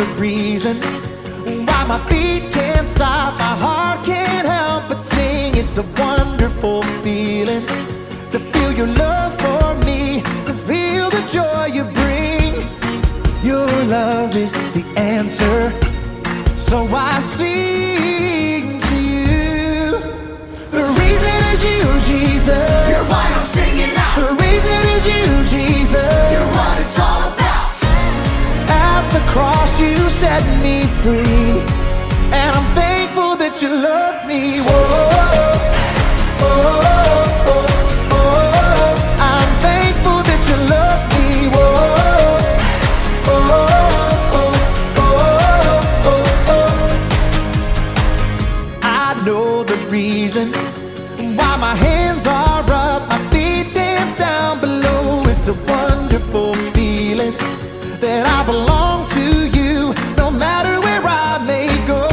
the reason why my feet can't stop, my heart can't help but sing. It's a wonderful feeling to feel your love for me, to feel the joy you bring. Your love is the answer, so I sing to you. The reason is you, Jesus. You're why I'm singing now. The reason is you, Jesus. You're what it's all about. At the cross you set me free, and I'm thankful that you love me. Whoa, oh, oh, oh, oh. I'm thankful that you love me. Whoa, oh, oh, oh, oh, oh. I know the reason why my hands are up, my feet dance down below. It's a wonderful feeling that I belong to you, no matter where I may go.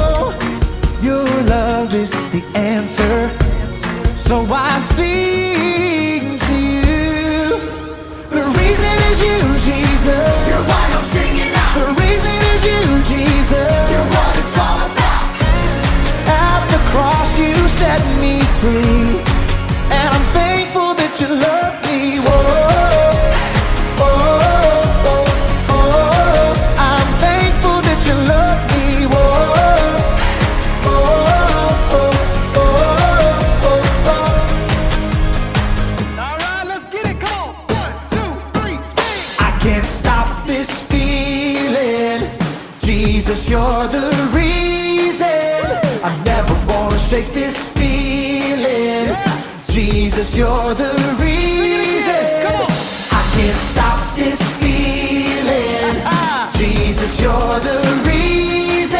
Your love is the answer, so I sing to you. The reason is you, Jesus. You're why I'm singing now. The reason is you, Jesus. You're what it's all about. At the cross you set me free, and I'm thankful that you love me. Whoa, oh, oh, oh. I'm thankful that you love me. Whoa, oh, oh, oh, oh, oh. All right, let's get it. Come on. 1, 2, 3, sing. I can't stop this feeling. Jesus, you're the reason. I never wanna shake this feeling. Jesus, you're the reason. I can't stop this feeling. Jesus, you're the reason.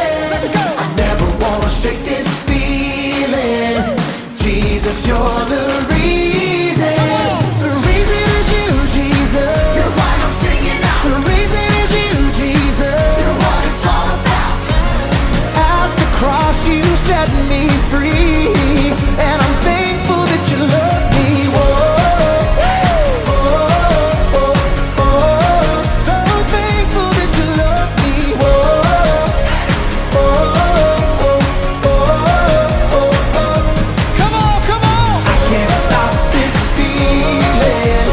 I never wanna shake this feeling. Jesus, you're the reason. The reason is you, Jesus. You're why I'm singing now. The reason is you, Jesus. You're what it's all about. At the cross you set me free, and I'm thankful that you love me. Whoa, oh, oh, oh. So thankful that you love me. Whoa, oh, oh, oh, oh. Come on, come on. I can't stop this feeling.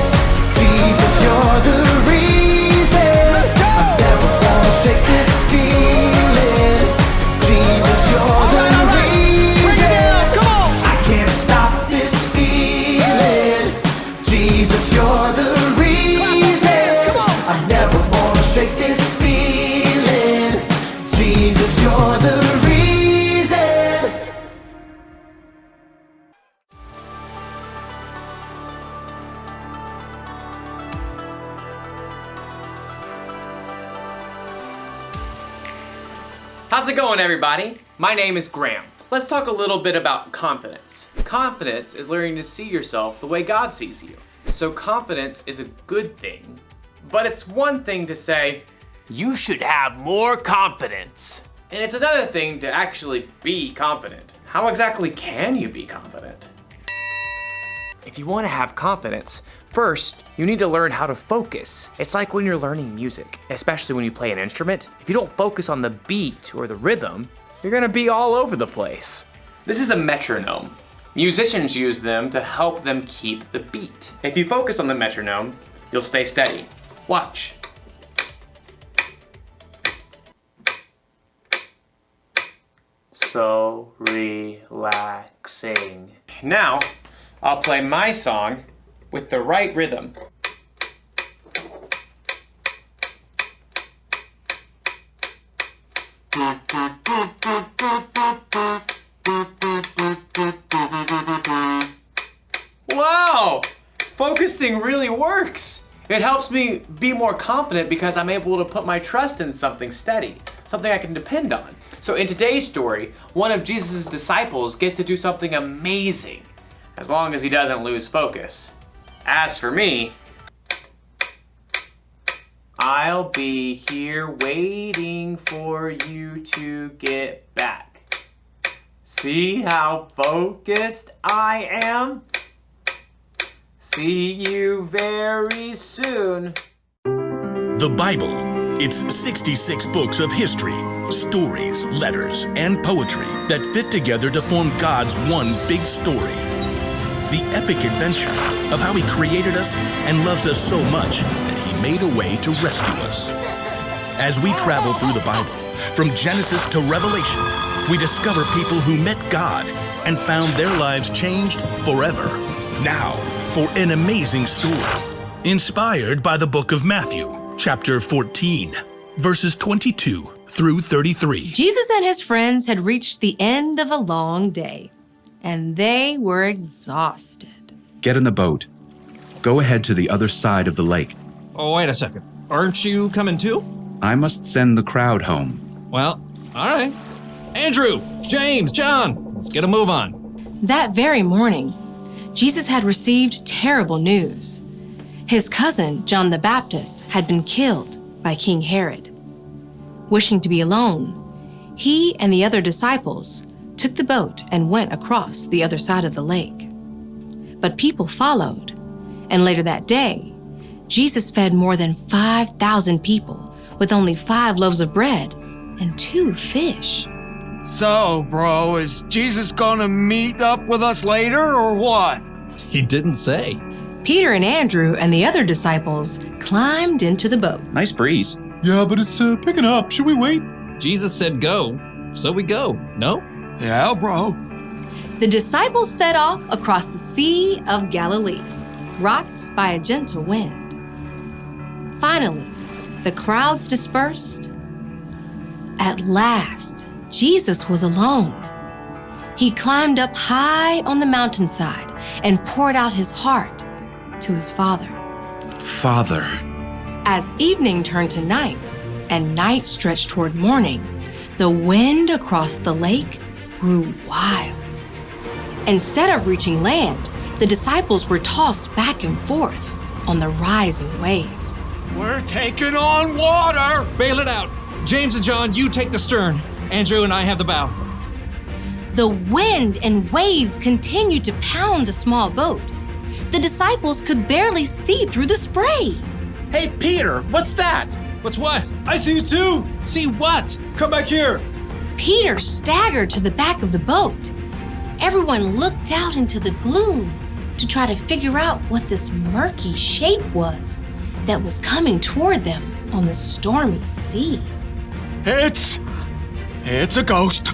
Jesus, you're the reason. Let's go. I never wanna shake this feeling. Jesus, you're the reason. Come on. I can't stop this feeling. Jesus, you're the reason. Come on. I never wanna shake this feeling. Jesus, you're the reason. How's it going, everybody? My name is Graham. Let's talk a little bit about confidence. Confidence is learning to see yourself the way God sees you. So confidence is a good thing, but it's one thing to say, you should have more confidence. And it's another thing to actually be confident. How exactly can you be confident? If you want to have confidence, first, you need to learn how to focus. It's like when you're learning music, especially when you play an instrument. If you don't focus on the beat or the rhythm, you're gonna be all over the place. This is a metronome. Musicians use them to help them keep the beat. If you focus on the metronome, you'll stay steady. Watch. So relaxing. Now, I'll play my song with the right rhythm. Wow! Focusing really works. It helps me be more confident because I'm able to put my trust in something steady, something I can depend on. So in today's story, one of Jesus' disciples gets to do something amazing, as long as he doesn't lose focus. As for me, I'll be here waiting for you to get back. See how focused I am? See you very soon. The Bible, It's 66 books of history, stories, letters, and poetry that fit together to form God's one big story. The epic adventure of how He created us and loves us so much that He made a way to rescue us. As we travel through the Bible, from Genesis to Revelation, we discover people who met God and found their lives changed forever. Now, for an amazing story, inspired by the book of Matthew, chapter 14, verses 22 through 33. Jesus and his friends had reached the end of a long day, and they were exhausted. Get in the boat. Go ahead to the other side of the lake. Oh, wait a second. Aren't you coming too? I must send the crowd home. Well, all right. Andrew, James, John, let's get a move on. That very morning, Jesus had received terrible news. His cousin, John the Baptist, had been killed by King Herod. Wishing to be alone, he and the other disciples took the boat and went across the other side of the lake. But people followed, and later that day, Jesus fed more than 5,000 people with only 5 loaves of bread and 2 fish. So, bro, is Jesus gonna meet up with us later or what? He didn't say. Peter and Andrew and the other disciples climbed into the boat. Nice breeze. Yeah, but it's picking up. Should we wait? Jesus said go, so we go, no? Yeah, bro. The disciples set off across the Sea of Galilee, rocked by a gentle wind. Finally, the crowds dispersed. At last, Jesus was alone. He climbed up high on the mountainside and poured out his heart to his Father. Father. As evening turned to night and night stretched toward morning, the wind across the lake grew wild. Instead of reaching land, the disciples were tossed back and forth on the rising waves. We're taking on water! Bail it out. James and John, you take the stern. Andrew and I have the bow. The wind and waves continued to pound the small boat. The disciples could barely see through the spray. Hey, Peter, what's that? What's what? I see you too. See what? Come back here. Peter staggered to the back of the boat. Everyone looked out into the gloom to try to figure out what this murky shape was that was coming toward them on the stormy sea. It's a ghost.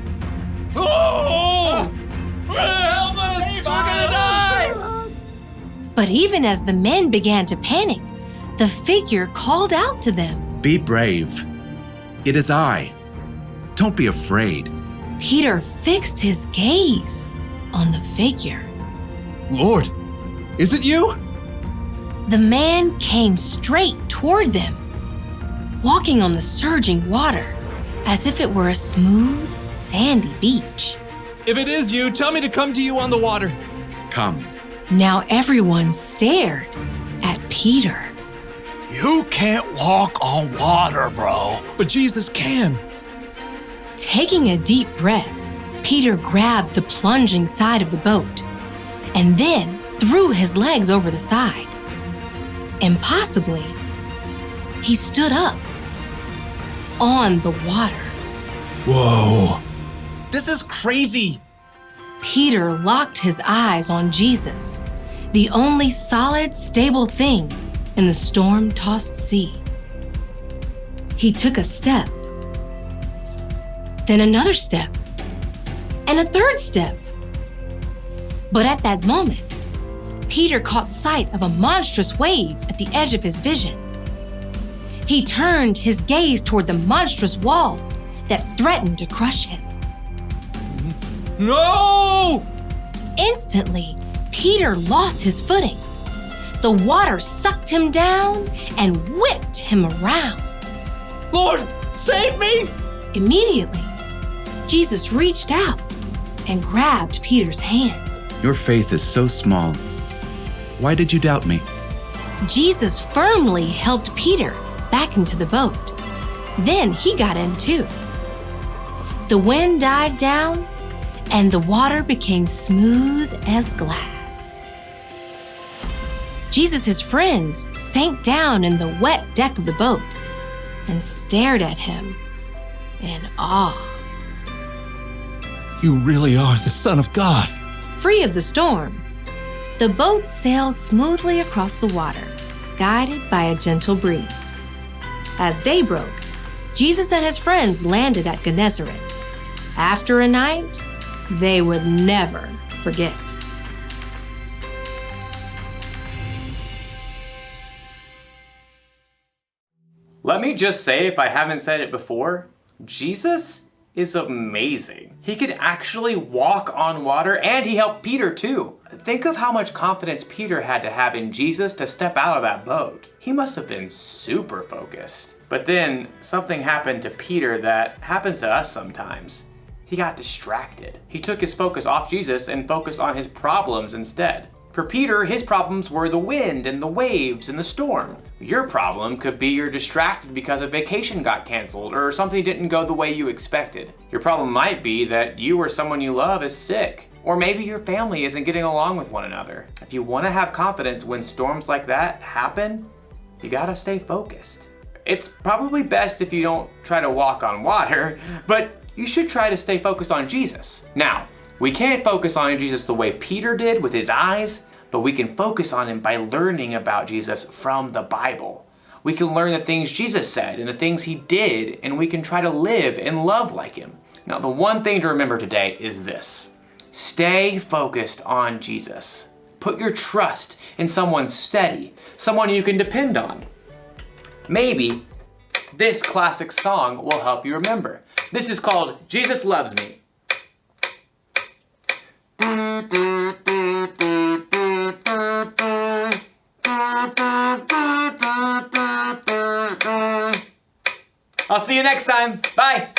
Oh! Help us! We're gonna die! But even as the men began to panic, the figure called out to them. Be brave. It is I. Don't be afraid. Peter fixed his gaze on the figure. Lord, is it you? The man came straight toward them, walking on the surging water as if it were a smooth, sandy beach. If it is you, tell me to come to you on the water. Come. Now everyone stared at Peter. You can't walk on water, bro. But Jesus can. Taking a deep breath, Peter grabbed the plunging side of the boat and then threw his legs over the side. Impossibly, he stood up on the water. Whoa. This is crazy. Peter locked his eyes on Jesus, the only solid, stable thing in the storm-tossed sea. He took a step, then another step, and a third step. But at that moment, Peter caught sight of a monstrous wave at the edge of his vision. He turned his gaze toward the monstrous wall that threatened to crush him. No! Instantly, Peter lost his footing. The water sucked him down and whipped him around. Lord, save me! Immediately, Jesus reached out and grabbed Peter's hand. Your faith is so small. Why did you doubt me? Jesus firmly helped Peter back into the boat. Then he got in too. The wind died down and the water became smooth as glass. Jesus' friends sank down in the wet deck of the boat. and stared at him in awe. You really are the Son of God. Free of the storm, the boat sailed smoothly across the water, guided by a gentle breeze. As day broke, Jesus and his friends landed at Gennesaret. After a night they would never forget. Let me just say, if I haven't said it before, Jesus is amazing. He could actually walk on water, and he helped Peter too. Think of how much confidence Peter had to have in Jesus to step out of that boat. He must have been super focused. But then something happened to Peter that happens to us sometimes. He got distracted. He took his focus off Jesus and focused on his problems instead. For Peter, his problems were the wind and the waves and the storm. Your problem could be you're distracted because a vacation got canceled or something didn't go the way you expected. Your problem might be that you or someone you love is sick, or maybe your family isn't getting along with one another. If you want to have confidence when storms like that happen, you gotta stay focused. It's probably best if you don't try to walk on water, but you should try to stay focused on Jesus. Now, we can't focus on Jesus the way Peter did with his eyes, but we can focus on him by learning about Jesus from the Bible. We can learn the things Jesus said and the things he did, and we can try to live and love like him. Now, the one thing to remember today is this: stay focused on Jesus. Put your trust in someone steady, someone you can depend on. Maybe this classic song will help you remember. This is called Jesus Loves Me. I'll see you next time. Bye.